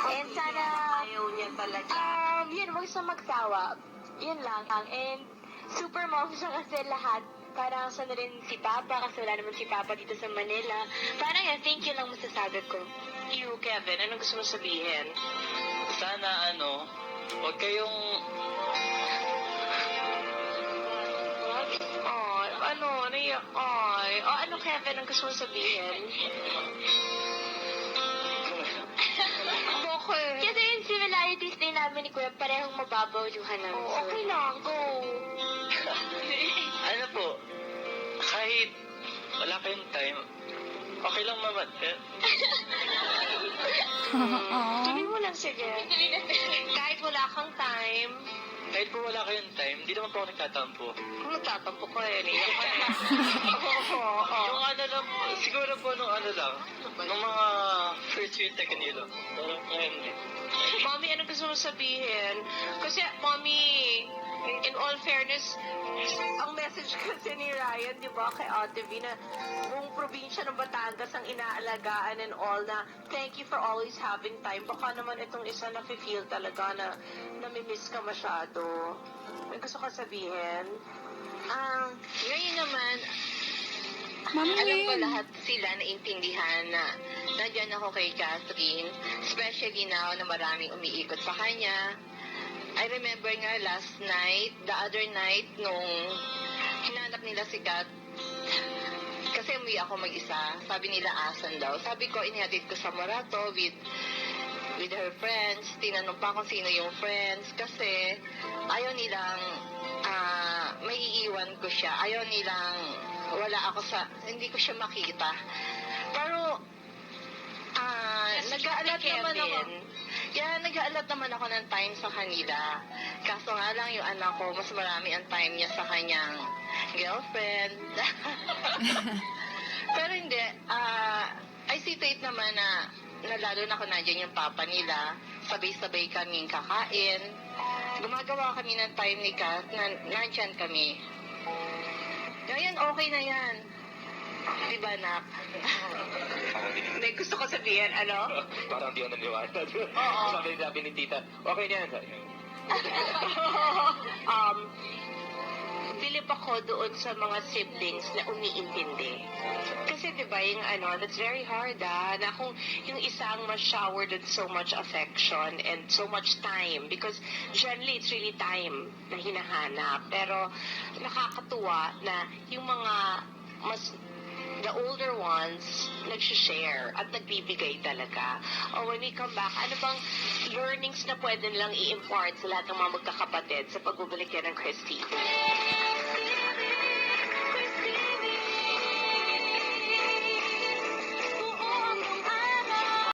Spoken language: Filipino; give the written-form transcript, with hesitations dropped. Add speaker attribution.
Speaker 1: And sana,
Speaker 2: Ayaw niya talaga.
Speaker 1: yun, huwag siya magsawa. Yun lang. And super mom siya kasi lahat. Parang sana rin si Papa, kasi wala naman si Papa dito sa Manila. Parang yan, thank you lang masasabi ko.
Speaker 2: You, Kevin, anong gusto mo sabihin?
Speaker 3: Sana huwag kayong...
Speaker 2: Naiyak. Ano, Kevin, ang gusto mo sabihin? Bakit?
Speaker 1: Kasi yung similarities din namin ni Kuya, parehong mababaw luha namin.
Speaker 2: Okay lang, go.
Speaker 3: Kahit wala kayong time, okay lang mamad.
Speaker 2: Tuloy mo lang, sige. Kahit wala kang time,
Speaker 3: Kahit po wala kayong time, hindi naman po ako nagtatampo.
Speaker 2: kung nagtatampo ko naiyak ka
Speaker 3: Yung lang, siguro po nung nung mga first year Tekanilo. Parang ngayon
Speaker 2: Mommy, ano gusto mo sabihin? Kasi, Mommy, in all fairness, ang message kasi ni Ryan, di ba, kay Ate V, na buong probinsya ng Batangas ang inaalagaan and all, na thank you for always having time. Baka naman itong isa na feel talaga na namimiss ka masyado. May gusto ka sabihin?
Speaker 4: Ngayon naman,
Speaker 5: Mami
Speaker 4: alam ko
Speaker 5: Lynn.
Speaker 4: lahat sila naintindihan na nandiyan ako kay Catherine, especially now na maraming umiikot sa kanya. I remember nga the other night, nung hinanap nila si Kat, kasi umuwi ako mag-isa, sabi nila asan daw. Sabi ko, inihatid ko sa Morato with her friends. Tinanong pa kung sino yung friends kasi ayaw nilang may iiwan ko siya. Ayaw nilang hindi ko siya makita. Pero nag-aalat naman ako. Nag-aalat naman ako ng time sa kanila. Kaso nga lang yung anak ko, mas marami ang time niya sa kanyang girlfriend. Pero hindi, I see to it naman na lalo na kung nandiyan yung papa nila, sabay-sabay kaming kakain. Gumagawa kami ng time ni Kat na nandyan kami. Ngayon, okay na yan. Diba, Nak?
Speaker 2: May gusto ko sabihin, ano?
Speaker 3: Parang di ako naniwala.
Speaker 2: Oo.
Speaker 3: Sabi ni tita, okay na yan.
Speaker 2: Bilib ako doon sa mga siblings na umiintindi. Kasi diba yung that's very hard na kung yung isang ma-showered with so much affection and so much time, because generally it's really time na hinahanap. Pero nakakatuwa na yung mga the older ones nag-share at nagbibigay talaga. When we come back, ano bang learnings na pwede nilang i-impart sa lahat ng mga magkakapatid sa pagbubalik yan ng Christy?